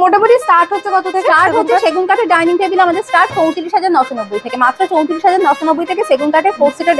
মোটামুটি স্টার্ট হচ্ছে কত থেকে? স্টার্ট হচ্ছে সেগুন কাঠের ডাইনিং টেবিল আমাদের স্টার্ট 34,990 থেকে, মাত্র 34,990 থেকে সেগুন কাঠের 4 সিটার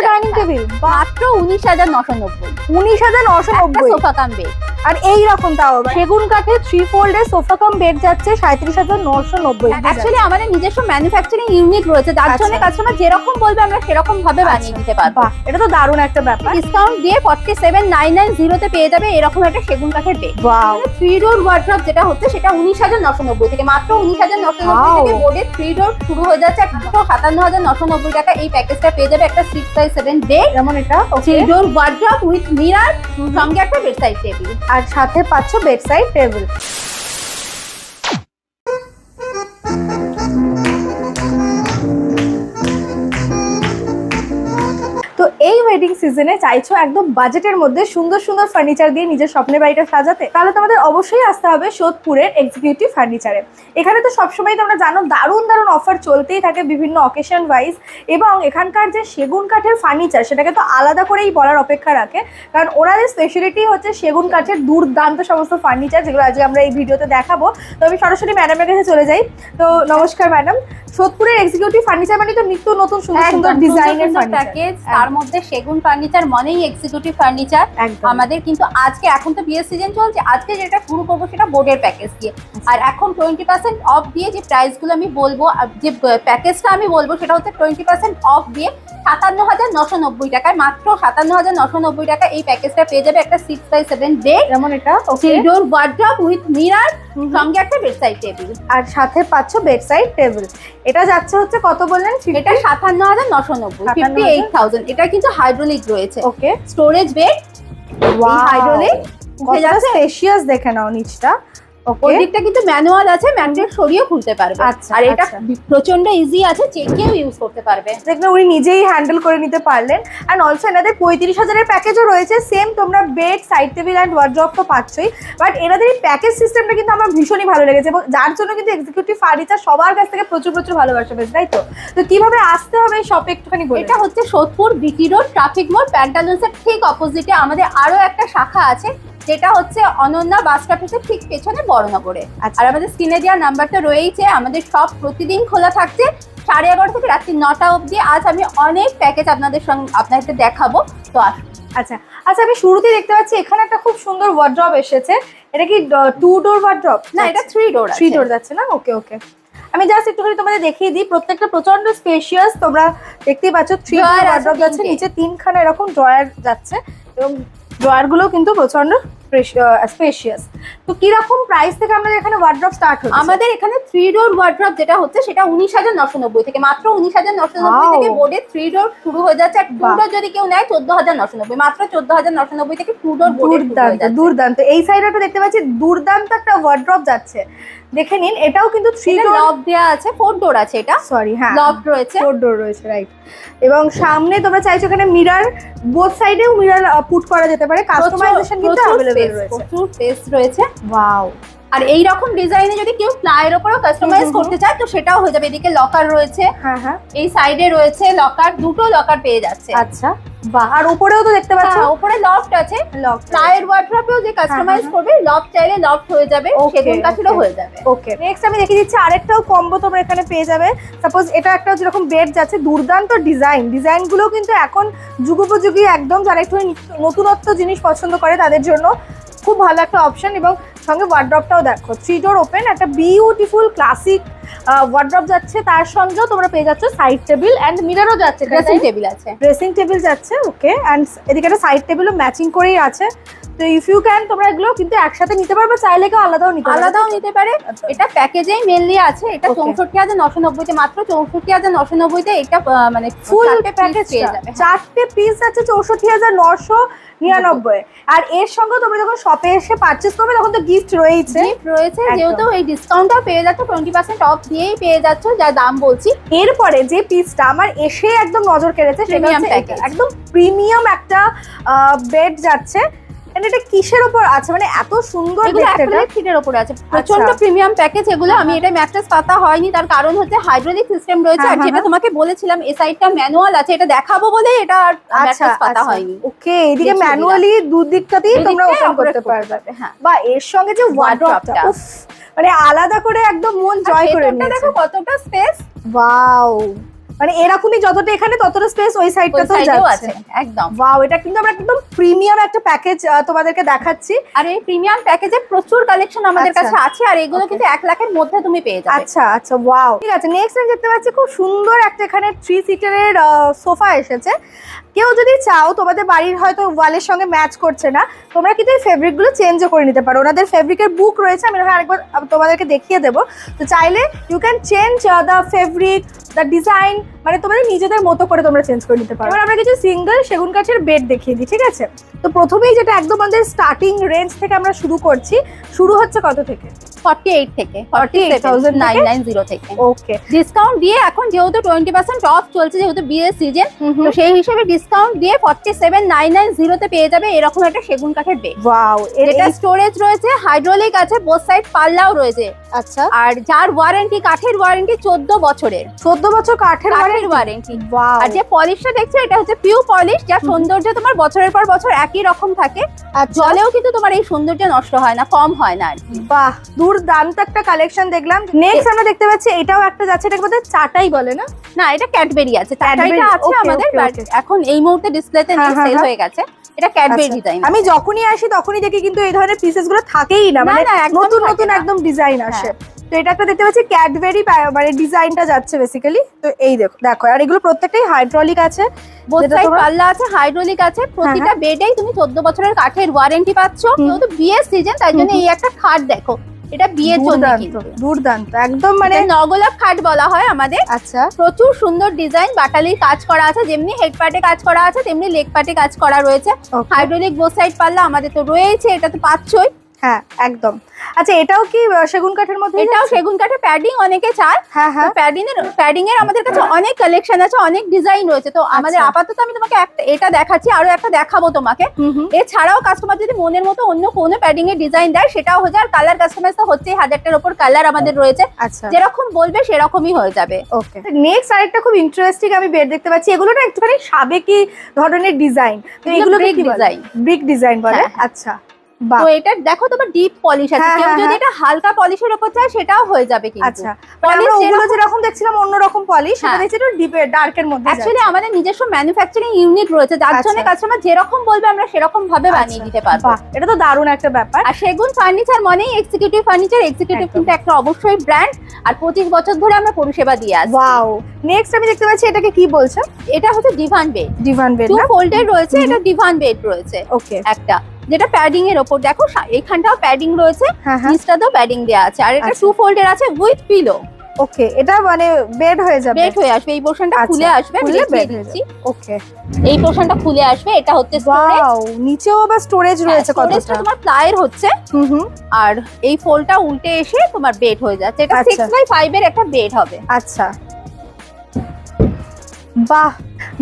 ডাইনিং টেবিল মাত্র 19,990। 19,990 সোফা কাম বেড। আর এই রকম তাও সেগুন কাঠের 3 ফোল্ডের সোফা কাম বেড যাচ্ছে 37,990। অ্যাকচুয়ালি আমাদের নিজস্ব ম্যানুফ্যাকচারিং ইউনিট রয়েছে, যার জন্য কাস্টমার যেরকম বলবে আমরা সেরকম ভাবে বানিয়ে দিতে পারবো। এটা তো দারুণ একটা ব্যাপার। ডিসকাউন্ট দিয়ে 47,990 তে পেয়ে যাবে এরকম একটা সেগুন কাঠের বেড। ওয়াও। 3 ডোর ওয়ার্ড্রপ যেটা হচ্ছে সেটা 19,990 থেকে, মাত্র 19,990 থেকে বোর্ডে 3 ডোর শুরু হয়ে যাচ্ছে 57,990 টাকা। এই প্যাকেজটা পেয়ে যাবে একটা 6x7 বেড, যেমন এটা 3 ডোর ওয়ার্ড্রপ উইথ মিরর, সঙ্গে একটা বেডসাইড টেবিল, আর সাথে পাচ্ছ বেডসাইড টেবিল। তো এই ওয়েডিং সিজনে চাইছো একদম বাজেটের মধ্যে সুন্দর সুন্দর ফার্নিচার দিয়ে নিজের স্বপ্নের বাড়িটা সাজাতে, তাহলে তোমাদের অবশ্যই আসতে হবে সোদপুরের এক্সিকিউটিভ ফার্নিচারে। এখানে তো সবসময় তোমরা জানো দারুণ দারুণ অফার চলতেই থাকে বিভিন্ন অকেশন ওয়াইজ, এবং এখানকার যে সেগুন কাঠের ফার্নিচার সেটাকে তো আলাদা করেই বলার অপেক্ষা রাখে, কারণ ওনাদের স্পেশালিটি হচ্ছে সেগুন কাঠের দুর্দান্ত সমস্ত ফার্নিচার, যেগুলো আজকে আমরা এই ভিডিওতে দেখাবো। তো আমি সরাসরি ম্যাডামের কাছে চলে যাই। তো নমস্কার ম্যাডাম, সোদপুরের এক্সিকিউটিভ ফার্নিচার মানে তো নিত্য নতুন সুন্দর সুন্দর ডিজাইনের প্যাকেজ, তার মধ্যে সেগুন ফার্নিচার মানেই এক্সিকিউটিভ ফার্নিচার। আমাদের কিন্তু আজকে এখন তো বিয়ের সিজন চলছে, আজকে যেটা শুরু করবো সেটা বোর্ডের প্যাকেজ দিয়ে। আর এখন 20% অফ দিয়ে যে প্রাইসগুলো আমি বলবো, যে প্যাকেজটা আমি বলবো সেটা হচ্ছে 20% অফ দিয়ে 57,990 টাকায়, মাত্র 57,990 টাকা এই প্যাকেজটা পেয়ে যাবে একটা 6x7 বেড, যেমন এটা 3 ডোর ওয়ার্ড্রপ উইথ মিরর, সঙ্গে একটা বেডসাইড টেবিল, আর সাথে পাচ্ছ বেডসাইড টেবিল। এটা যাচ্ছে হচ্ছে কত বললেন? এটা 57,990, 58,000। এটা কিন্তু হাইড্রোলিক রয়েছে। ওকে, স্টোরেজ বেড, হাইড্রোলিক, কতটা স্পেশিয়াস দেখে নাও নিচটা। ওই দিকটা কিন্তু ম্যানুয়াল আছে, ম্যাগনেট সরিয়ে খুলতে পারবে। আর এটা প্রচন্ড ইজি আছে, যে কেউ ইউজ করতে পারবে। দেখবে উনি নিজেই হ্যান্ডেল করে নিতে পারলেন। এন্ড অলসো এনাদের 35,000 প্যাকেজও রয়েছে, সেম তোমরা bed, side table and wardrobe তো পাচ্ছই, বাট এনাদের এই প্যাকেজ সিস্টেমটা কিন্তু আমার ভীষণই ভালো লেগেছে, এবং যার জন্য কিন্তু এক্সিকিউটিভ ফার্নিচার সবার কাছ থেকে প্রচুর প্রচুর ভালোবাসা পেয়েছে, তাই তো? তো কিভাবে আসতে হবে এই শপে একটুখানি বলুন। এটা হচ্ছে সোদপুর বিটি রোড ট্রাফিক মোড়, প্যান্টালুন্সের ঠিক অপোজিটে আমাদের আরো একটা শাখা আছে, যেটা হচ্ছে অনন্যা বাস স্টপেজের ঠিক পেছনে বড়নগরে। আর আমাদের স্ক্রিনে দেওয়া নাম্বারটা রয়েছে। আমাদের সব প্রতিদিন খোলা থাকছে 11:30 থেকে রাত্রি 9টা অবধি। আজ আমি অনেক প্যাকেজ আপনাদের দেখাবো, তো আসুন। আচ্ছা আচ্ছা, আমি শুরুতেই দেখতে পাচ্ছি এখানে একটা খুব সুন্দর ওয়ার্ড্রপ এসেছে। এটা কি 2 ডোর ওয়ার্ড্রপ? না, এটা 3 ডোর। 3 ডোর যাচ্ছে না? ওকে ওকে, আমি জাস্ট একটুখানি তোমাদের দেখিয়ে দিই। প্রত্যেকটা প্রচন্ড স্পেশিয়াস, তোমরা দেখতেই পাচ্ছ 3 ডোর ওয়ার্ড্রপ যাচ্ছে, নিচে 3খানা এরকম ড্রয়ার যাচ্ছে, এবং ড্রয়ারগুলো কিন্তু প্রচন্ড স্পেশিয়াস। তো কি রকম প্রাইস থেকে আমাদের এখানে ওয়ার্ড্রপ স্টার্ট হচ্ছে? আমাদের এখানে 3 ডোর ওয়ার্ড্রপ যেটা হচ্ছে সেটা 19,990 থেকে, মাত্র 19,990 থেকে বোর্ডে 3 ডোর শুরু হয়ে যাচ্ছে। আর 2 ডোর যদি কেউ নেয় 14,990, মাত্র 14,990 থেকে 2 ডোর বোর্ডে। দুর্দান্ত। এই সাইডে একটা দেখতে পাচ্ছি দুর্দান্ত একটা ওয়ার্ড্রপ যাচ্ছে, দেখে নিন। এটাও কিন্তু 3 ডোর লক দেয়া আছে, 4 ডোর আছে এটা। সরি, হ্যাঁ, লক রয়েছে, 4 ডোর রয়েছে, রাইট। এবং সামনে তোমরা চাইছো এখানে মিরর, বোথ সাইডেও মিরর পুট করা যেতে পারে। কাস্টমাইজেশন কিন্তু अवेलेबल রয়েছে, প্রচুর স্পেস রয়েছে। ওয়াও। আর এই রকম ডিজাইনে যদি কেউ প্লাইয়ের উপরও কাস্টমাইজ করতে চায় তো সেটাও হয়ে যাবে। এদিকে লকার রয়েছে, হ্যাঁ হ্যাঁ, এই সাইডে রয়েছে লকার, দুটো লকার পেয়ে যাচ্ছে। আচ্ছা, বাহ। আর উপরেও তো দেখতে পাচ্ছ উপরে লফট আছে, লফট। প্লাইয়ের ওয়ার্ড্রপেও যে কাস্টমাইজ করবে, লফট চাইলে লফট হয়ে যাবে, সেগুন কাঠেরও হয়ে যাবে। ওকে, নেক্সট আমি দেখিয়ে দিচ্ছি আরেকটাও কম্বো তোমরা এখানে পেয়ে যাবে। সাপোজ এটা একটা যেরকম বেড যাচ্ছে, দুর্দান্ত ডিজাইনগুলো কিন্তু এখন যুগোপযোগী একদম, যারা একটু নতুনত্ব জিনিস পছন্দ করে তাদের জন্য খুব ভালো একটা অপশন। এবং সঙ্গে ওয়ার্ড্রপটাও দেখো, 3 ডোর ওপেন, একটা বিউটিফুল ক্লাসিক ওয়ার্ড্রপ যাচ্ছে। তার সঙ্গেও তোমরা পেয়ে যাচ্ছ সাইড টেবিল এন্ড মিররও যাচ্ছে, ড্রেসিং টেবিল আছে, ড্রেসিং টেবিল যাচ্ছে। ওকে, এন্ড এদিকে একটা সাইড টেবিলও ম্যাচিং করেই আছে। তো ইফ ইউ ক্যান তোমরা এগুলো কিন্তু একসাথে নিতে পারবে, চাইলে কেউ আলাদাও নিতে পারে। এটা প্যাকেজেই মেনলি আছে। এটা 64,990 তে, মাত্র 64,990 তে এটা মানে ফুল প্যাকেজ পেয়ে যাবে। 4টে পিস আছে 64,999। আর এর সঙ্গে তোমরা যখন শপে এসে পারচেজ করবে তখন তো গিফট রয়েছে, যেহেতু এই ডিসকাউন্টটা পেয়ে যাচ্ছ 20% অফ দিয়েই পেয়ে যাচ্ছ, যা দাম বলছি। এরপরে যে পিসটা আমার এসে একদম নজর কেড়েছে সেটা হচ্ছে একদম প্রিমিয়াম একটা বেড যাচ্ছে। এটা কিসের উপর আছে, মানে এত সুন্দর দেখতে? এটা সিটের উপরে আছে, প্রচন্ড প্রিমিয়াম প্যাকেজ এগুলো। আমি এটা ম্যাট্রেস পাতা হয়নি, তার কারণ হচ্ছে হাইড্রোলিক সিস্টেম রয়েছে। আর যেটা তোমাকে বলেছিলাম এই সাইডটা ম্যানুয়াল আছে, এটা দেখাবো বলে এটা ম্যাট্রেস পাতা হয়নি। ওকে, এদিকে ম্যানুয়ালি দুদিকটাতেই তোমরা ওপেন করতে পারবে। হ্যাঁ, বা এর সঙ্গে যে ওয়ার্ড্রপটা, উফ মানে আলাদা করে একদম মন জয় করে নিয়েছে। দেখো কতটা স্পেস, ওয়াও, মানে এরকমই যতটা এখানে ততটা স্পেস ওই সাইডটাতেও যাচ্ছে একদম। ওয়াও, এটা কিন্তু আমরা একদম প্রিমিয়াম একটা প্যাকেজ তোমাদেরকে দেখাচ্ছি। আর এই প্রিমিয়াম প্যাকেজে প্রচুর কালেকশন আমাদের কাছে আছে, আর এগুলো কিন্তু 1 লাখের মধ্যে তুমি পেয়ে যাবে। আচ্ছা আচ্ছা, ওয়াও, ঠিক আছে। নেক্সট আমি দেখতে পাচ্ছি খুব সুন্দর একটা এখানে 3 সিটারের সোফা এসেছে। কেউ যদি চাও তোমাদের বাড়ির হয়তো ওয়ালের সঙ্গে ম্যাচ করছে না, তোমরা কিন্তু এই ফেব্রিক গুলো চেঞ্জও করে নিতে পারো। ওনাদের ফেব্রিকের বুক রয়েছে, আমি আরেকবার তোমাদেরকে দেখিয়ে দেবো। তো চাইলে you can change the fabric, the design, মানে তোমাদের নিজেদের মতো করে তোমরা চেঞ্জ করে নিতে পারো। এবার আমরা কিছু সিঙ্গেল সেগুন কাঠের বেড দেখিয়ে দিই, ঠিক আছে? তো প্রথমেই যেটা একদম আমাদের স্টার্টিং রেঞ্জ থেকে আমরা শুরু করছি, শুরু হচ্ছে কত থেকে? 48 থেকে, 47,990 থেকে। ওকে, ডিসকাউন্ট দিয়ে এখন যেহেতু 20% অফ চলছে, যেহেতু বিয়ের সিজন, তো সেই হিসেবে ডিসকাউন্ট দিয়ে 47,990 তে পেয়ে যাবে এরকম একটা সেগুন কাঠের বেড। ওয়াও, এটা স্টোরেজ রয়েছে, হাইড্রোলিক আছে, বোথ সাইড পাল্লাও রয়েছে। আচ্ছা, আর যার ওয়ারেন্টি, কাঠের ওয়ারেন্টি 14 বছরের। 14 বছর কাঠের ওয়ারেন্টি। ওয়াও, আর যে পলিশটা দেখছো এটা হচ্ছে পিওর পলিশ, যার সৌন্দর্য তোমার বছরের পর বছর একই রকম থাকে। জলেও কিন্তু তোমার এই সৌন্দর্য নষ্ট হয় না, কম হয় না। বাহ, দুর্দান্ত একটা কালেকশন দেখলাম। নেক্সট আমরা দেখতে পাচ্ছি এটাও একটা যাচ্ছে, এটাকে বোধহয় চাটাই বলে না? না, এটা ক্যাডবেরি আছে, চাটাইটা আছে আমাদের, বাট এখন এই মুহূর্তে ডিসপ্লেতে নেই, সেল হয়ে গেছে। এটা ক্যাডবেরি ডিজাইন। আমি যখনই আসি তখনই দেখি কিন্তু এই ধরনের পিসেস গুলো থাকেই না, মানে নতুন নতুন একদম ডিজাইন আসে। তো এটা একটা দেখতে পাচ্ছি ক্যাডবেরি, মানে ডিজাইনটা যাচ্ছে বেসিক্যালি। তো এই দেখো দেখো, আর এগুলো প্রত্যেকটাই হাইড্রোলিক আছে, বোথ সাইড পাল্লা আছে, হাইড্রোলিক আছে। প্রতিটা বেডেই তুমি 14 বছরের কাঠের ওয়ারেন্টি পাচ্ছ। যেহেতু বিয়ের সিজন, তাই জন্য এই একটা খাট দেখো, এটা বিয়ের জন্য কিন্তু দুর্দান্ত একদম, মানে নগোলাপ খাট বলা হয় আমাদের। আচ্ছা, প্রচুর সুন্দর ডিজাইন, বাটালির কাজ করা আছে, যেমনি হেড পার্টে কাজ করা আছে তেমনি লেগ পার্টে কাজ করা রয়েছে। হাইড্রোলিক বোথ সাইড পাল্লা আমাদের তো রয়েছে, এটা তো পাচ্ছই। হ্যাঁ একদম। আচ্ছা, এটাও কি সেগুন কাঠের মধ্যে? এটাও সেগুন কাঠের, প্যাডিং অনেকে চায়। হ্যাঁ হ্যাঁ, প্যাডিং এর আমাদের কাছে অনেক কালেকশন আছে, অনেক ডিজাইন রয়েছে। তো আমাদের আপাতত আমি তোমাকে এটা দেখাচ্ছি, আরো একটা দেখাবো তোমাকে। এছাড়াও কাস্টমার যদি মনের মতো অন্য কোনো প্যাডিং এর ডিজাইন দেয় সেটাও হয়ে যায়। আর কালার কাস্টমাইজ তো হচ্ছে, 1000টার উপর কালার আমাদের রয়েছে। আচ্ছা, যেরকম বলবে সেরকমই হয়ে যাবে। ওকে। নেক্সট আরেকটা খুব ইন্টারেস্টিং আমি বেড দেখতে পাচ্ছি। এগুলো না একটুখানি সাবেকি ধরনের ডিজাইন, তো এগুলো ব্রিক ডিজাইন, ব্রিক ডিজাইন বলে। আচ্ছা, তো এটা দেখো তোমার ডিপ পলিশ আছে, কেউ যদি এটা হালকা পলিশের উপর চায় সেটাও হয়ে যাবে কিন্তু। আচ্ছা, আমরা ওগুলো যেরকম দেখছিলাম অন্যরকম পলিশ, এটা দেখছি একটু ডিপ ডার্কের মধ্যে। অ্যাকচুয়ালি আমাদের নিজস্ব ম্যানুফ্যাকচারিং ইউনিট রয়েছে, যার জন্য কাস্টমার যেরকম বলবে আমরা সেরকম ভাবে বানিয়ে দিতে পারবো। এটা তো দারুণ একটা ব্যাপার। আর সেগুন ফার্নিচার মানেই এক্সিকিউটিভ ফার্নিচার। এক্সিকিউটিভ কিন্তু একটা অবশ্যই ব্র্যান্ড, আর 25 বছর ধরে আমরা পরিষেবা দিয়ে আসছি। ওয়াও, নেক্সট আমি দেখতে পাচ্ছি এটাকে কি বলছো? এটা হচ্ছে divan bed. Divan bed, 2 folded রয়েছে, এটা ডিভান বেড রয়েছে। ওকে, একটা যেটা প্যাডিং এর উপর দেখো, এখানটাও প্যাডিং রয়েছে, নিচটাতেও প্যাডিং দেয়া আছে। আর এটা 2 ফোল্ডের আছে উইথ পিলো। ওকে, এটা মানে বেড হয়ে যাবে, বেড হয়ে আসবে। এই পোরশনটা খুলে আসবে, খুলে বেড হয়ে যাবে। ওকে, এই পোরশনটা খুলে আসবে। এটা হচ্ছে স্টোরেজ। ওয়াও, নিচেও আবার স্টোরেজ রয়েছে। কতটা স্টোরেজটা তোমার প্লাইয়ের হচ্ছে। আর এই ফোল্ডটা উল্টে এসে তোমার বেড হয়ে যাচ্ছে। এটা 6x5 এর একটা বেড হবে। আচ্ছা, বাহ,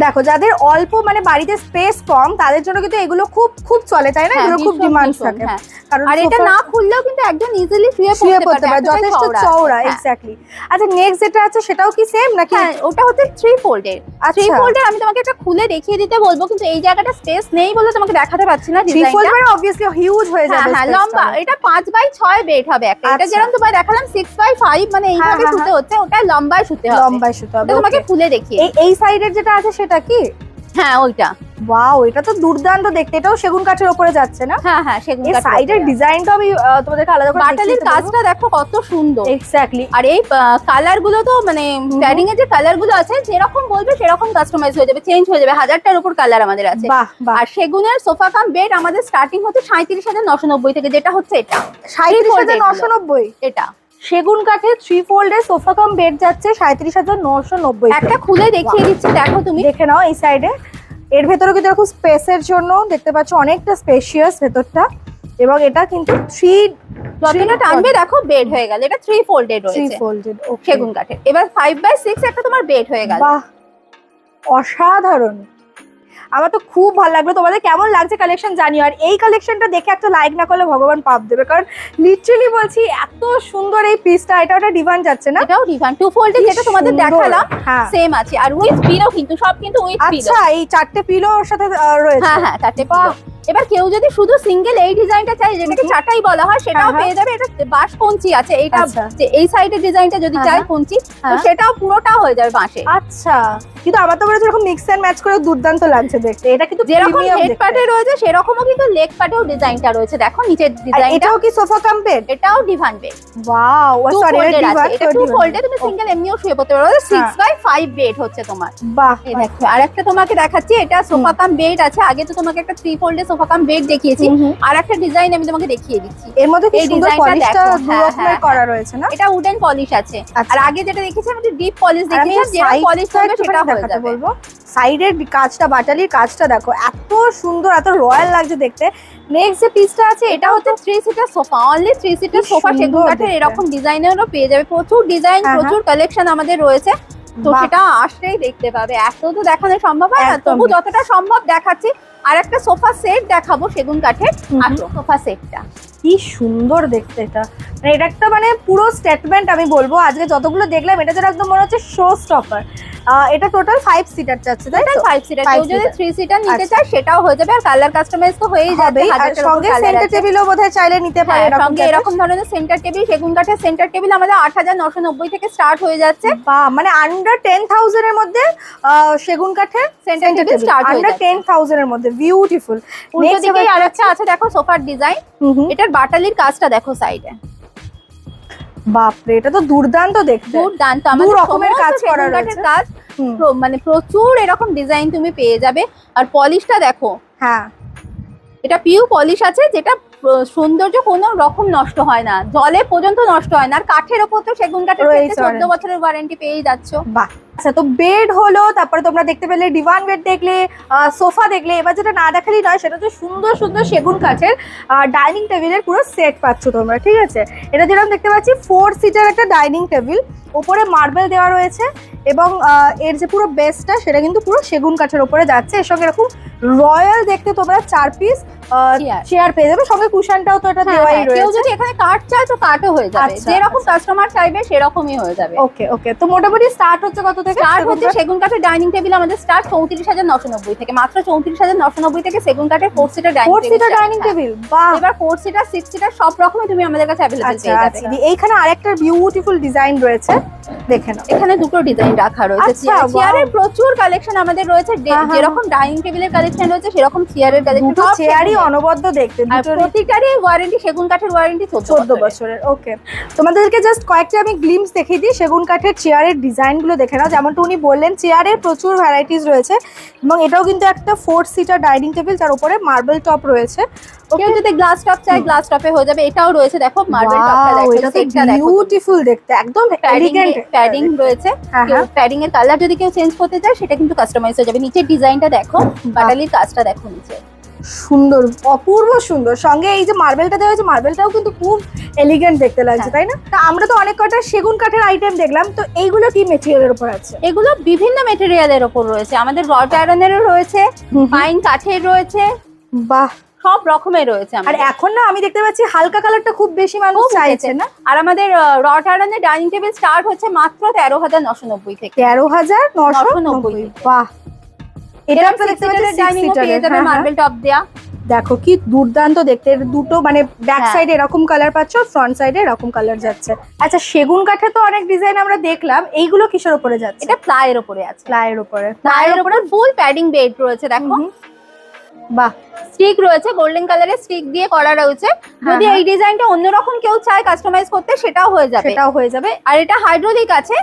দেখো যাদের অল্প মানে বাড়িতে স্পেস কম তাদের জন্য কিন্তু এগুলো খুব খুব চলে, তাই না? এগুলো খুব ডিমান্ড থাকে। কারণ আর এটা না খুললেও কিন্তু একদম ইজিলি শুয়ে পড়তে পারে, যথেষ্ট চওড়া। এক্স্যাক্টলি। আচ্ছা, নেক্সট যেটা আছে সেটাও কি সেম নাকি? হ্যাঁ, ওটা হচ্ছে 3 ফোল্ডের। 3 ফোল্ডের আমি তোমাকে এটা খুলে দেখিয়ে দিতে বলবো, কিন্তু এই জায়গাটা স্পেস নেই বলে তোমাকে দেখাতে পাচ্ছি না। 3 ফোল্ড মানে obviously হিউজ হয়ে যাবে। হ্যাঁ, লম্বা। এটা 5x6 বেড হবে একটা। এটা যেরকম তোমায় দেখালাম 6x5 মানে এইভাবে শুতে হচ্ছে, ওটা লম্বায় শুতে হবে। লম্বায় শুতে হবে। তোমাকে খুলে দেখিয়ে। এই সাইডের যেটা আছে সেটা কি? হ্যাঁ, ওইটা। ওয়াও, এটা তো দুর্দান্ত দেখতে। এটাও সেগুন কাঠের উপরে যাচ্ছে না? হ্যাঁ হ্যাঁ, সেগুন কাঠের। এই সাইডের ডিজাইনটা আমি তোমাদেরকে আলাদা করে বাটালির কাজটা দেখো কত সুন্দর। এক্স্যাক্টলি। আর এই কালার গুলো তো মানে প্যাডিং এর যে কালার গুলো আছে যেরকম বলবে সেরকম কাস্টমাইজ হয়ে যাবে, চেঞ্জ হয়ে যাবে। 1000টার উপর কালার আমাদের আছে। আর সেগুনের সোফা কাম বেড আমাদের স্টার্টিং হচ্ছে 37,990 থেকে, যেটা হচ্ছে এটা 37,990। এটা সেগুন কাঠের 3 ফোল্ডের সোফা কাম বেড যাচ্ছে 37,990। একটা খুলে দেখিয়ে দিচ্ছি, দেখো তুমি দেখে নাও এই সাইডে। এর ভেতরে কিন্তু খুব স্পেসের জন্য দেখতে পাচ্ছ, অনেকটা স্পেশিয়াস ভেতরটা। এবং এটা কিন্তু 3 যতটা টানবে দেখো বেড হয়ে গেল। এটা 3 ফোল্ডেড রয়েছে, 3 ফোল্ডেড সেগুন কাঠের। এবার 5x6 একটা তোমার বেড হয়ে গেল। বাহ, অসাধারণ। আমার তো খুব ভালো লাগলো। তোমাদের কেমন লাগছে কালেকশন জানিও। আর এই কালেকশনটা দেখে একটা লাইক না করলে ভগবান পাপ দেবে, কারণ লিটারালি বলছি এত সুন্দর এই পিসটা। এটা ওটা ডিভান যাচ্ছে না? এটাও ডিভান 2 ফোল্ডেড, যেটা তোমাদের দেখালাম সেম আছে। আর উইথ পিলো কিন্তু, সব কিন্তু উইথ পিলো। আচ্ছা, এই 4টে পিলো ওর সাথে রয়েছে। হ্যাঁ হ্যাঁ, 4টে পিলো। এবার কেউ যদি শুধু সিঙ্গেল এই ডিজাইনটা চাই, যেটাকে চাটাই বলা হয়, সেটাও পেয়ে যাবে। এটা বাঁশ কঞ্চি আছে, এইটা যে এই সাইডের ডিজাইনটা যদি চাই কঞ্চি, তো সেটাও পুরোটা হয়ে যাবে বাঁশে। আচ্ছা, কিন্তু আমার তো মনে হচ্ছে এরকম মিক্স এন্ড ম্যাচ করে দুর্দান্ত লাগছে দেখতে। এটা কিন্তু যেরকম হেড পার্টে রয়েছে সেরকমও কিন্তু লেগ পার্টেও ডিজাইনটা রয়েছে। দেখো নিচের ডিজাইনটা, এটাও কি সোফা কাম বেড? এটাও ডিভান বেড। ওয়াও, সরি এটা ডিভান, এটা টু ফোল্ডে, তুমি সিঙ্গেল এমনিও শুয়ে পড়তে পারো। 6x5 বেড হচ্ছে তোমার। বাহ, এই দেখো আরেকটা তোমাকে দেখাচ্ছি, এটা সোফা কাম বেড আছে। আগে তো তোমাকে একটা 3 ফোল্ডে সোফা কাম বেড দেখিয়েছি, আর একটা ডিজাইন আমি তোমাকে দেখিয়ে দিচ্ছি। এর মধ্যে কি সুন্দর পলিশটা দু রকমের করা রয়েছে না? এটা উডেন পলিশ আছে, আর আগে যেটা দেখেছি আমি ডিপ পলিশ দেখিয়েছি। যেটা পলিশ করবে সেটা হয়ে যাবে। বলবো সাইডের কাজটা, বাটালির কাজটা দেখো এত সুন্দর, এত রয়্যাল লাগছে দেখতে। নেক্সট যে পিসটা আছে এটা হচ্ছে 3 seater sofa, only 3 seater sofa. সেগুন কাঠের এরকম ডিজাইনেরও পেয়ে যাবে। প্রচুর ডিজাইন, প্রচুর কালেকশন আমাদের রয়েছে, তো সেটা আসলেই দেখতে পাবে। এত তো দেখানো সম্ভব হয় না, তবু যতটা সম্ভব দেখাচ্ছি। আর একটা সোফা সেট দেখাবো সেগুন কাঠের। আসো সোফা সেটটা কি সুন্দর দেখতে। এটা মানে এটা একটা মানে পুরো স্টেটমেন্ট আমি বলবো। আজকে যতগুলো দেখলাম এটা যেন একদম মনে হচ্ছে শো স্টপার। এটা টোটাল 5 সিটার চাচ্ছে, তাই তো? 5 সিটার। কেউ যদি 3 সিটার নিতে চায় সেটাও হয়ে যাবে। আর কালার কাস্টমাইজ তো হয়েই যাবে। আর সঙ্গে সেন্টার টেবিলও বোধহয় চাইলে নিতে পারে। সঙ্গে এরকম ধরনের সেন্টার টেবিল, সেগুন কাঠের সেন্টার টেবিল আমাদের 8990 থেকে স্টার্ট হয়ে যাচ্ছে। বাহ, মানে আন্ডার 10,000 এর মধ্যে সেগুন কাঠের সেন্টার টেবিল স্টার্ট হয়ে যাচ্ছে। আন্ডার 10,000 এর মধ্যে বিউটিফুল। নেক্সট দিকে আরেকটা আছে, দেখো সোফার ডিজাইন। এটার বাটালির কাজটা দেখো সাইডে। বাপরে, এটা তো দুর্দান্ত দেখতে। দুর্দান্ত, আমাদের রকমের কাজ করা রয়েছে। কাজ মানে প্রচুর এরকম ডিজাইন তুমি পেয়ে যাবে। আর পলিশটা দেখো, হ্যাঁ এটা পিউ পলিশ আছে, যেটা সৌন্দর্য কোনো রকম নষ্ট হয় না, জলে পর্যন্ত নষ্ট হয় না। আর কাঠের ওপর তো সেগুন কাঠের 14 বছরের ওয়ারেন্টি পেয়েই যাচ্ছ। বাহ, আচ্ছা তো বেড হলো, তারপরে তোমরা দেখতে পেলে ডিভান বেড দেখলে, সোফা দেখলে। এবার যেটা না দেখালেই নয়, সেটা হচ্ছে সুন্দর সুন্দর সেগুন কাঠের ডাইনিং টেবিলের পুরো সেট পাচ্ছ তোমরা, ঠিক আছে? এটা যেরকম দেখতে পাচ্ছি 4 সিটার একটা ডাইনিং টেবিল, উপরে মার্বেল দেওয়া রয়েছে, এবং এর যে পুরো বেসটা সেটা কিন্তু পুরো সেগুন কাঠের উপরে যাচ্ছে। এর সঙ্গে এরকম রয়্যাল দেখতে তোমরা 4 পিস চেয়ার পেয়ে যাবে, সঙ্গে কুশনটাও তো এটা দেওয়াই রয়েছে। কেউ যদি এখানে কাঠ চায় তো কাঠও হয়ে যাবে, যেরকম কাস্টমার চাইবে সেরকমই হয়ে যাবে। ওকে ওকে, তো মোটামুটি স্টার্ট হচ্ছে কত থেকে? স্টার্ট হচ্ছে সেগুন কাঠের ডাইনিং টেবিল আমাদের স্টার্ট 34,990 থেকে, মাত্র 34,990 থেকে সেগুন কাঠের 4 সিটার ডাইনিং টেবিল। বাহ, এবার 4 সিটার 6 সিটার সব রকমই তুমি আমাদের কাছে अवेलेबल পেয়ে যাবে। এইখানে আরেকটা বিউটিফুল ডিজাইন রয়েছে, দেখে নাও। এখানে দুটো ডিজাইন রাখা রয়েছে। চেয়ারের প্রচুর কালেকশন আমাদের রয়েছে, যেরকম ডাইনিং টেবিলের কালেকশন রয়েছে সেরকম চেয়ারের কালেকশন। দুটো চেয়ারই অনবদ্য দেখতে, প্রতিটারই ওয়ারেন্টি, সেগুন কাঠের ওয়ারেন্টি 14 বছরের। ওকে, তোমাদেরকে জাস্ট কয়েকটা আমি গ্লিমস দেখিয়ে দিই সেগুন কাঠের চেয়ারের ডিজাইনগুলো দেখে নাও। যেমনটা উনি বললেন, চেয়ারের প্রচুর ভ্যারাইটিস রয়েছে, এবং এটাও কিন্তু একটা 4 সিটার ডাইনিং টেবিল, যার উপরে মার্বেল টপ রয়েছে। কেউ যদি গ্লাস টপ চাই গ্লাস টপে হয়ে যাবে। এটাও রয়েছে, দেখো মার্বেল টপটা দেখো, এটা তো বিউটিফুল দেখতে, একদম এলিগেন্ট প্যাডিং রয়েছে। প্যাডিং এর কালার যদি কেউ চেঞ্জ করতে চায় সেটা কিন্তু কাস্টমাইজ হয়ে যাবে। নিচের ডিজাইনটা দেখো, বাটালির কাজটা দেখো নিচে, সুন্দর, অপূর্ব সুন্দর। সঙ্গে এই যে মার্বেলটা দেওয়া হয়েছে, মার্বেলটাও কিন্তু খুব এলিগেন্ট দেখতে লাগছে, তাই না? তা আমরা তো অনেক কটা সেগুন কাঠের আইটেম দেখলাম, তো এইগুলো কি মেটেরিয়ালের উপর আছে? এগুলো বিভিন্ন মেটেরিয়ালের উপর রয়েছে। আমাদের রড আয়রনেরও রয়েছে, পাইন কাঠের রয়েছে। বাহ, সব রকমের রয়েছে। আর এখন না আমি দেখতে পাচ্ছি হালকা কালারটা খুব বেশি মানুষ চাইছে না। আর আমাদের রড আয়রনের ডাইনিং টেবিল স্টার্ট হচ্ছে মাত্র 13,990 থেকে। 13,990। বাহ, এটা আপনারা দেখতে পাচ্ছেন ডাইনিং পেয়ে যাবে মার্বেল টপ দেয়া। দেখো কি দুর্দান্ত দেখতে। দুটো মানে ব্যাক সাইডে এরকম কালার পাচ্ছ, ফ্রন্ট সাইডে এরকম কালার যাচ্ছে। আচ্ছা, সেগুন কাঠে তো অনেক ডিজাইন আমরা দেখলাম, এইগুলো কিসের উপরে যাচ্ছে? এটা প্লাইয়ের উপরে আছে। প্লাইয়ের উপরে, প্লাইয়ের উপরে ফুল প্যাডিং বেড রয়েছে, দেখো। বাহ, স্টিক রয়েছে, গোল্ডেন কালারের স্টিক দিয়ে করা রয়েছে। যদি এই ডিজাইনটা অন্যরকম কেউ চায় কাস্টমাইজ করতে সেটাও হয়ে যাবে। আর এটা হাইড্রোলিক আছে,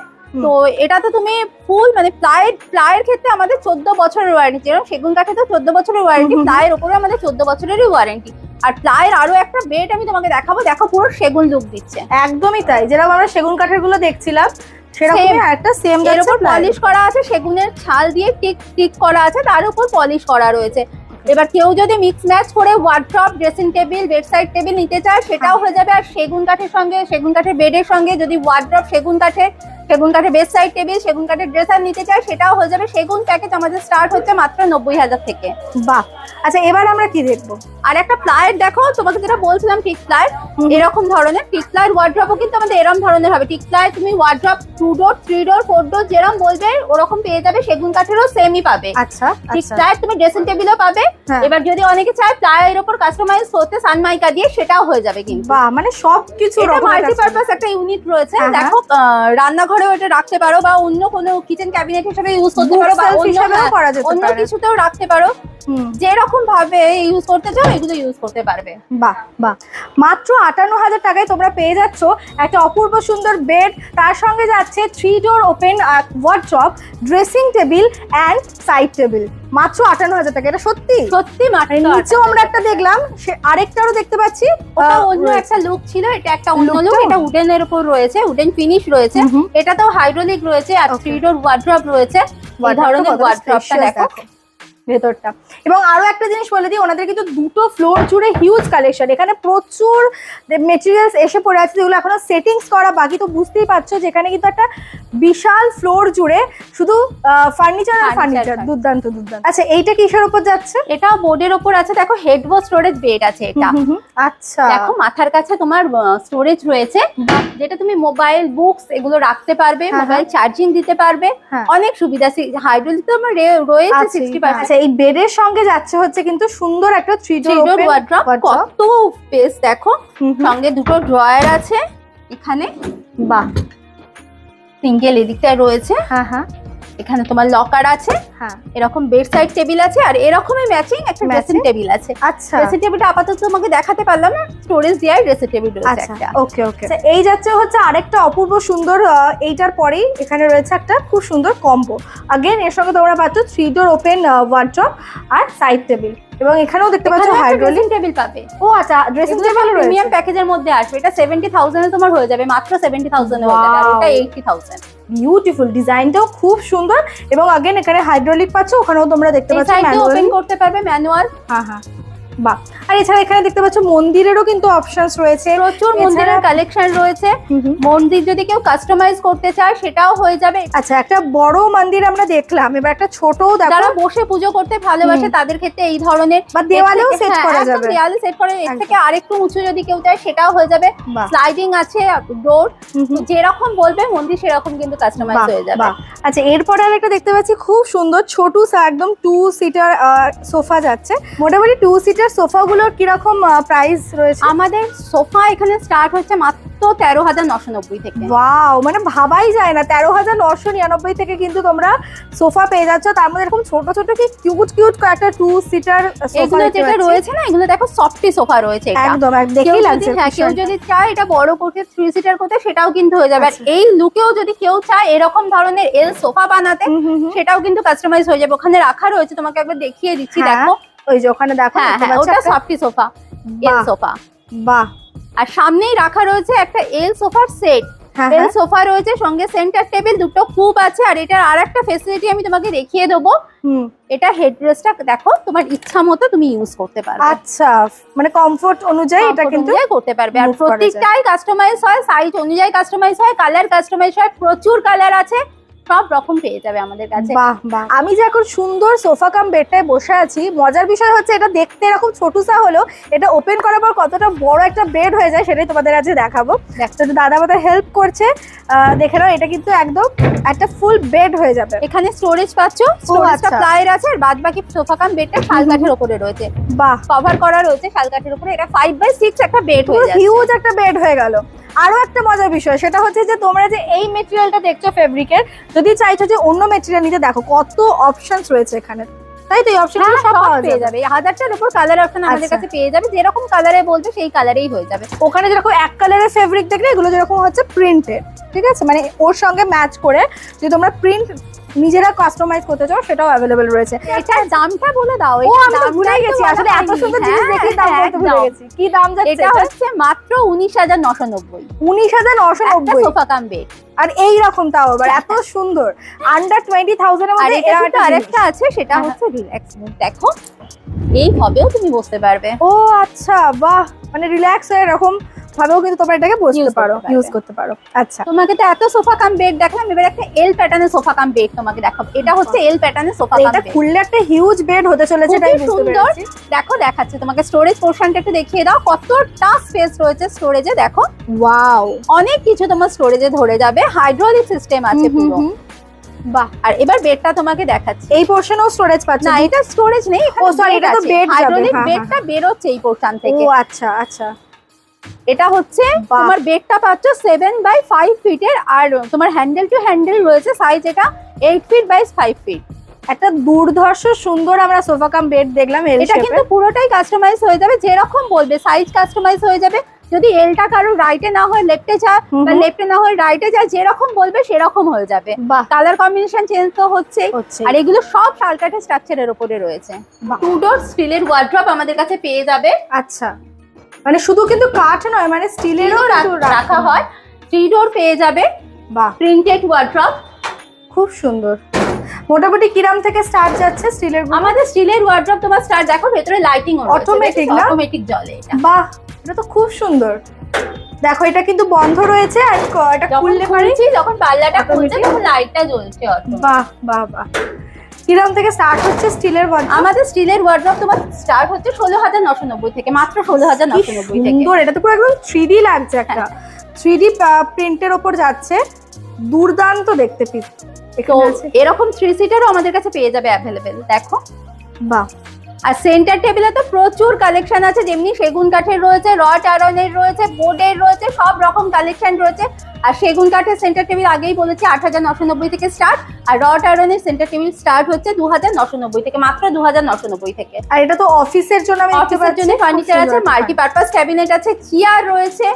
তো এটা তো তুমি ফুল মানে প্লাইয়ের ক্ষেত্রে আমাদের 14 বছরের ওয়ারেন্টি। যেরকম সেগুন কাঠে তো 14 বছরের ওয়ারেন্টি, প্লাইয়ের উপরে আমাদের 14 বছরেরই ওয়ারেন্টি। আর প্লাইয়ের আরো একটা বেড আমি তোমাকে দেখাবো, দেখো পুরো সেগুন লুক দিচ্ছে। একদমই তাই, যেরকম আমরা সেগুন কাঠের গুলো দেখছিলাম সেরকমই একটা সেম। এর উপর পলিশ করা আছে, সেগুনের ছাল দিয়ে টিক করা আছে, তার উপর পলিশ করা রয়েছে। এবার কেউ যদি মিক্স ম্যাচ করে wardrobe, dressing table, bedside table নিতে চায় সেটাও হয়ে যাবে। আর সেগুন কাঠের সঙ্গে, সেগুন কাঠের বেডের সঙ্গে যদি ওয়ার্ড্রপ সেগুন কাঠের, সেগুন কাঠের বেড সাইড টেবিল, সেগুন কাঠের ড্রেসার নিতে চাই সেটাও হয়ে যাবে। সেগুন প্যাকেজ আমাদের স্টার্ট হচ্ছে মাত্র 90,000 থেকে। বাহ, আচ্ছা এবার আমরা কি দেখবো? আর একটা প্লায়ের দেখো, তোমাকে যেটা বলছিলাম টিক প্লায়ের, এরকম ধরনের টিক প্লায়ের ওয়ার্ড্রপও কিন্তু আমাদের এরকম ধরনের হবে। টিক প্লায়ের তুমি ওয়ার্ড্রপ 2 ডোর 3 ডোর 4 ডোর যেরকম বলবে ওরকম পেয়ে যাবে। সেগুন কাঠেরও সেমই পাবে। আচ্ছা টিক প্লায়ের তুমি ড্রেসিং টেবিলও পাবে। এবার যদি অনেকে চায় প্লায়ের উপর কাস্টমাইজ করতে সানমাইকা দিয়ে সেটাও হয়ে যাবে কিন্তু। বাহ, মানে সবকিছু মাল্টিপারপাস একটা ইউনিট রয়েছে। দেখো রান্নাঘরেও এটা রাখতে পারো বা অন্য কোনো কিচেন ক্যাবিনেট হিসেবে ইউজ করতে পারো বা অন্য কিছুতেও রাখতে পারো। যেরকম ভাবে ইউজ করতে চাও এগুলো ইউজ করতে পারবে। বাহ বাহ, মাত্র 58,000 টাকায় তোমরা পেয়ে যাচ্ছ একটা অপূর্ব সুন্দর বেড, তার সঙ্গে যাচ্ছে 3 door open wardrobe, dressing table and side table. মাত্র 58,000 টাকা, এটা সত্যি সত্যি। নিচেও আমরা একটা দেখলাম, আরেকটারও দেখতে পাচ্ছি, ওটা অন্য একটা লুক ছিল, এটা একটা অন্য লুক। এটা উডেনের উপর রয়েছে, উডেন ফিনিশ রয়েছে। এটাতেও হাইড্রোলিক রয়েছে আর 3 ডোর ওয়ার্ড্রপ রয়েছে। এই ধরনের ওয়ার্ড্রপটা দেখো ভেতরটা। এবং আরো একটা জিনিস বলে দিই, ওনাদের কিন্তু দুটো ফ্লোর জুড়ে হিউজ কালেকশন, এখানে প্রচুর মেটেরিয়ালস এসে পড়ে আছে যেগুলো এখনো সেটিংস করা বাকি। তো বুঝতেই পারছো যেখানে কিন্তু একটা বিশাল ফ্লোর জুড়ে শুধু ফার্নিচার আর ফার্নিচার, দুর্দান্ত দুর্দান্ত। আচ্ছা এইটা কিসের উপর যাচ্ছে? এটা বোর্ডের উপর আছে। দেখো হেডবোর্ড স্টোরেজ বেড আছে এটা। আচ্ছা দেখো মাথার কাছে তোমার স্টোরেজ রয়েছে, যেটা তুমি মোবাইল বুকস এগুলো রাখতে পারবে, মোবাইল চার্জিং দিতে পারবে, অনেক সুবিধা। হাইড্রোলিক তো আমার রয়েছে 60%। এই বেডের সঙ্গে যাচ্ছে হচ্ছে কিন্তু সুন্দর একটা 3 ডোর ওয়ার্ড্রপ। কত স্পেস দেখো, সঙ্গে দুটো ড্রয়ার আছে এখানে। বাহ, সিঙ্গেল এদিকটায় রয়েছে। এখানে তোমার লকার আছে, এরকম বেড সাইড টেবিল আছে আর এরকমই ম্যাচিং একটা ড্রেসিং টেবিল আছে। আচ্ছা, ড্রেসিং টেবিলটা আপাতত তোমাকে দেখাতে পারলাম না, স্টোরেজ দেওয়ার ড্রেসিং টেবিল রয়েছে একটা। ওকে ওকে, এই যাচ্ছে হচ্ছে আরেকটা অপূর্ব সুন্দর, এইটার পরেই এখানে রয়েছে একটা খুব সুন্দর কম্বো। আগেন এর সঙ্গে তোমরা পাচ্ছ 3 ডোর ওপেন ওয়ার্ড্রপ আর সাইড টেবিল। এবং এখানেও দেখতে পাচ্ছ হাইড্রোলিক টেবিল পাবে। ও আচ্ছা, ড্রেসিং টেবিল প্রিমিয়াম প্যাকেজের মধ্যে আসবে। এটা 70,000 এ তোমার হয়ে যাবে, মাত্র 70,000 এ হয়ে যাবে। আর ওটা 80,000। বিউটিফুল, ডিজাইনটাও খুব সুন্দর। এবং আগেন এখানে হাইড্রোলিক পাচ্ছ, ওখানেও তোমরা দেখতে পাচ্ছ ম্যানুয়াল ওপেন করতে পারবে, ম্যানুয়াল। বাহ, আর এছাড়া এখানে দেখতে পাচ্ছ মন্দিরেরও কিন্তু অপশনস রয়েছে, প্রচুর মন্দিরের কালেকশন রয়েছে। মন্দির যদি কেউ কাস্টমাইজ করতে চায় সেটাও হয়ে যাবে। আচ্ছা, একটা বড় মন্দির আমরা দেখলাম, এবার একটা ছোটও দেখো। যারা বসে পুজো করতে ভালোবাসে তাদের ক্ষেত্রে এই ধরনের, বা দেওয়ালেও সেট করা যাবে। দেওয়ালে সেট করে এর থেকে আরেকটু উঁচু যদি কেউ চায় সেটাও হয়ে যাবে। স্লাইডিং আছে ডোর, যেরকম বলবে মন্দির সেরকম কিন্তু কাস্টমাইজ হয়ে যাবে। আচ্ছা, এরপরে আরেকটা দেখতে পাচ্ছি খুব সুন্দর ছোট একদম 2 সিটার সোফা যাচ্ছে। মোটামুটি 2 সিটার সোফাগুলোর কিরকম প্রাইস রয়েছে? আমাদের সোফা এখানে স্টার্ট হচ্ছে মাত্র 13,990 থেকে। ওয়াও, মানে ভাবাই যায় না, 13,999 থেকে কিন্তু তোমরা সোফা পেয়ে যাচ্ছ। তার মধ্যে এরকম ছোট ছোট কি কিউট কিউট কয়েকটা 2 সিটার সোফা এগুলো যেটা রয়েছে না, এগুলো দেখো সফটি সোফা রয়েছে। এটা একদম দেখেই লাগছে। কেউ যদি চায় এটা বড় করতে 3 সিটার করতে সেটাও কিন্তু হয়ে যাবে। আর এই লুকেও যদি কেউ চায় এরকম ধরনের এল সোফা বানাতে সেটাও কিন্তু কাস্টমাইজ হয়ে যাবে। ওখানে রাখা রয়েছে, তোমাকে একবার দেখিয়ে দিচ্ছি। দেখো ওই যে ওখানে দেখো, ওটা সফটি সোফা, এল সোফা। বাহ, আর সামনেই রাখা রয়েছে একটা এল সোফার সেট। এল সোফা রয়েছে, সঙ্গে সেন্টার টেবিল, দুটো কুপ আছে। আর এটার আরেকটা ফ্যাসিলিটি আমি তোমাকে দেখিয়ে দেবো। এটা হেডরেস্টটা দেখো তোমার ইচ্ছা মতো তুমি ইউজ করতে পারবে। আচ্ছা, মানে কমফোর্ট অনুযায়ী এটা কিন্তু করতে পারবে। আর প্রত্যেকটাই কাস্টমাইজ হয়, সাইজ অনুযায়ী কাস্টমাইজ হয়, কালার কাস্টমাইজ হয়, প্রচুর কালার আছে, সব রকম পেয়ে যাবে আমাদের কাছে। বাহ বাহ, আমি যে এখন সুন্দর সোফা কাম বেডটায় বসে আছি, মজার বিষয় হচ্ছে এটা দেখতে এরকম ছোটসা হলো, এটা ওপেন করার পর কতটা বড় একটা বেড হয়ে যায় সেটাই তোমাদের কাছে দেখাবো। তো দাদা আমাদের হেল্প করছে, দেখে নাও। এটা কিন্তু একদম একটা ফুল বেড হয়ে যাবে। এখানে স্টোরেজ পাচ্ছ, স্টোরেজটা প্লাইয়ের আছে। আর বাদ বাকি সোফা কাম বেডটা শালকাঠের উপরে রয়েছে। বাহ, কভার করা রয়েছে শালকাঠের উপরে। এটা 5/6 একটা বেড হয়ে যাচ্ছে, হিউজ একটা বেড হয়ে গেল। আরো একটা মজার বিষয় সেটা হচ্ছে যে তোমরা যে এই মেটেরিয়ালটা দেখছো ফেব্রিকের, যদি চাইছো যে অন্য মেটেরিয়াল নিতে, দেখো কত অপশনস রয়েছে এখানে। তাই তো এই অপশনগুলো সব পাওয়া পেয়ে যাবে। 1000টার উপর কালার অপশন আমাদের কাছে পেয়ে যাবে। যেরকম কালারে বলবে সেই কালারেই হয়ে যাবে। ওখানে যেরকম এক কালারের ফেব্রিক দেখলে, এগুলো যেরকম হচ্ছে প্রিন্টেড, ঠিক আছে, মানে ওর সঙ্গে ম্যাচ করে যদি তোমরা প্রিন্ট নিজেরা কাস্টমাইজ করতে চাও সেটাও अवेलेबल রয়েছে। এটার দামটা বলে দাও। ও আমি তো ভুলে গেছি আসলে, এত সুন্দর জিনিস দেখে দাম বলতে ভুলে গেছি। কি দাম যাচ্ছে? এটা হচ্ছে মাত্র 19,990। 19,990 সোফা কাম বেড। আর এই রকম তাও আবার এত সুন্দর, আন্ডার 20,000 এর মধ্যে। এটা আরেকটা আছে, সেটা হচ্ছে রিল্যাক্স মুড। দেখো এই ভাবেও তুমি বসতে পারবে। ও আচ্ছা, বাহ, মানে রিল্যাক্স হয়ে এরকম ভাবেও কিন্তু তোমরা এটাকে বসতে Use করতে পারো, পারবে। ইউজ করতে পারো। আচ্ছা, তোমাকে তো এত সোফা কাম বেড দেখলাম, এবার একটা এল প্যাটার্নের সোফা কাম বেড তোমাকে দেখাবো। এটা হচ্ছে এল প্যাটার্নের সোফা কাম এটা বেড, খুললে একটা হিউজ বেড হতে চলেছে, খুবই এটা আমি বুঝতে সুন্দর। পেরেছি। দেখো দেখাচ্ছে তোমাকে, স্টোরেজ পোর্শনটা একটু দেখিয়ে দাও, কতটা স্পেস রয়েছে স্টোরেজে। দেখো ওয়াও, অনেক কিছু তোমার স্টোরেজে ধরে যাবে, হাইড্রোলিক সিস্টেম আছে পুরো। বাহ। আর এবার বেডটা তোমাকে দেখাচ্ছি। এই পোর্শনেও স্টোরেজ পাচ্ছ? না, এটা স্টোরেজ নেই, ও সরি, এটা তো বেড যাবে। হাইড্রোলিক হ্যাঁ, বেডটা বেরোচ্ছে এই পোর্শন ও থেকে। আচ্ছা আচ্ছা, এটা হচ্ছে বাহ। তোমার বেডটা পাচ্ছ 7x5 ফিটের, আর তোমার হ্যান্ডেল টু হ্যান্ডেল রয়েছে সাইজ, এটা 8 ফিট বাই 5 ফিট। একটা দুর্ধর্ষ সুন্দর আমরা সোফা কাম বেড দেখলাম এল এটা কিন্তু পুরোটাই কাস্টমাইজ হয়ে যাবে, যেরকম বলবে সাইজ কাস্টমাইজ হয়ে যাবে। যদি এলটা কারো রাইটে না হয় লেফটে যায়, বা লেফটে না হয় রাইটে যায়, যেরকম বলবে সেরকম হয়ে যাবে। বাহ, কালার কম্বিনেশন চেঞ্জ তো হচ্ছেই। হচ্ছে। আর এগুলো সব শালকাঠের স্ট্রাকচারের উপরে রয়েছে। বাহ। 2 ডোর স্টিলের ওয়ার্ড্রপ আমাদের কাছে পেয়ে যাবে। আচ্ছা, মানে শুধু কিন্তু কাঠ নয়, মানে স্টিলেরও রাখা হয়। 3 ডোর পেয়ে যাবে, বাহ, প্রিন্টেড ওয়ার্ড্রপ, খুব সুন্দর। মোটামুটি কিরাম থেকে স্টার্ট যাচ্ছে স্টিলের? আমাদের স্টিলের ওয়ার্ড্রপ তোমার স্টার্ট দেখো, ভেতরে লাইটিং Automatic না? অটোমেটিক জ্বলে এটা। বাহ, এটা তো খুব সুন্দর। দেখো এটা কিন্তু বন্ধ রয়েছে, আর এটা যখন খুললে পারি। খুলছি, যখন পাল্লাটা খুলছে Automatic? তখন লাইটটা জ্বলছে automatic। বাহ বাহ বাহ, কিরাম থেকে স্টার্ট হচ্ছে স্টিলের ওয়ার্ড্রপ? আমাদের স্টিলের ওয়ার্ড্রপ তোমার স্টার্ট হচ্ছে 16,990 থেকে, মাত্র 16,990 থেকে। সুন্দর, এটা তো পুরো একদম 3D লাগছে, একটা 3D প্রিন্টের ওপর যাচ্ছে, দুর্দান্ত দেখতে পিস। তো এরকম 3 সিটারও আমাদের কাছে পেয়ে যাবে অ্যাভেলেবেল। দেখো, বাহ, আর সেন্টার টেবিলে তো প্রচুর কালেকশন আছে, যেমনি সেগুন কাঠের রয়েছে, রড আয়রনের রয়েছে, বোর্ডের রয়েছে, সব রকম কালেকশন রয়েছে। আর সেগুন কাঠের সেন্টার টেবিল আগেই বলেছি 8,990 থেকে স্টার্ট, আর রড আয়রনের সেন্টার টেবিল স্টার্ট হচ্ছে 2,990 থেকে, মাত্র 2,990 থেকে। আর এটা তো অফিসের জন্য আমি দেখতে অফিসের পাচ্ছি, জন্য ফার্নিচার আছে, মাল্টিপারপাস ক্যাবিনেট আছে, চেয়ার রয়েছে,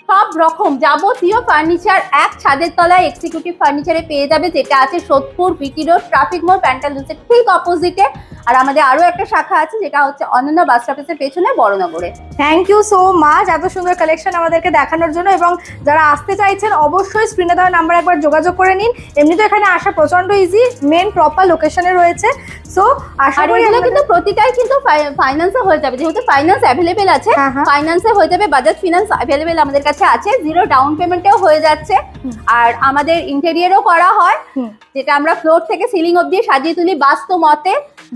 সব রকম যাবতীয় ফার্নিচার এক ছাদের তলায় এক্সিকিউটিভ ফার্নিচারে পেয়ে যাবে, যেটা আছে সোদপুর বিটি রোড ট্রাফিক মোড় প্যান্টালুন্সের ঠিক অপোজিটে। আর আমাদের আরো একটা শাখা আছে, যেটা হচ্ছে অনন্য বাস স্টপেজের পেছনে, বড়নগরে। থ্যাংক ইউ সো মাচ এত সুন্দর কালেকশন আমাদেরকে দেখানোর জন্য। এবং যারা আসতে চাইছেন অবশ্যই স্ক্রিনে দেওয়া নাম্বার একবার যোগাযোগ করে নিন। এমনি তো এখানে আসা প্রচন্ড ইজি, মেন প্রপার লোকেশনে রয়েছে। সো আশা আর করি এগুলো কিন্তু প্রতিটাই কিন্তু ফাইন্যান্সে হয়ে যাবে, যেহেতু ফাইন্যান্স অ্যাভেলেবেল আছে, হ্যাঁ, হ্যাঁ। ফাইন্যান্সে হয়ে যাবে, বাজাজ ফিনান্স অ্যাভেলেবেল আমাদের কাছে আছে, 0 ডাউন পেমেন্টেও হয়ে যাচ্ছে। আর আমাদের ইন্টেরিয়রও করা হয়, যেটা আমরা ফ্লোর থেকে সিলিং অবধি সাজিয়ে তুলি বাস্তু মতে।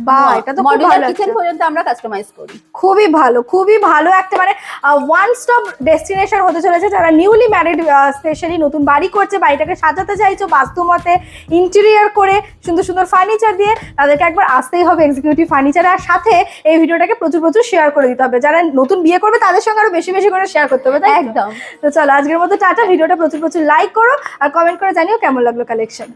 বাহ, এটা তো খুব মডুলার ভালো কিচেন লাগছে। পর্যন্ত আমরা কাস্টমাইজ করি। খুবই ভালো, খুবই ভালো একটা মানে ওয়ান স্টপ ডেস্টিনেশন হতে চলেছে। যারা নিউলি ম্যারিড, স্পেশালি নতুন বাড়ি করছে, বাড়িটাকে সাজাতে চাইছো বাস্তুমতে, ইন্টেরিয়র করে সুন্দর সুন্দর ফার্নিচার দিয়ে, তাদেরকে একবার আসতেই হবে এক্সিকিউটিভ ফার্নিচার। আর সাথে এই ভিডিওটাকে প্রচুর প্রচুর শেয়ার করে দিতে হবে, যারা নতুন বিয়ে করবে তাদের সঙ্গে আরো বেশি বেশি করে শেয়ার করতে হবে, তাই তো? একদম। তো চলো আজকের মতো টাটা, ভিডিওটা প্রচুর প্রচুর লাইক করো আর কমেন্ট করে জানিও কেমন লাগলো কালেকশন।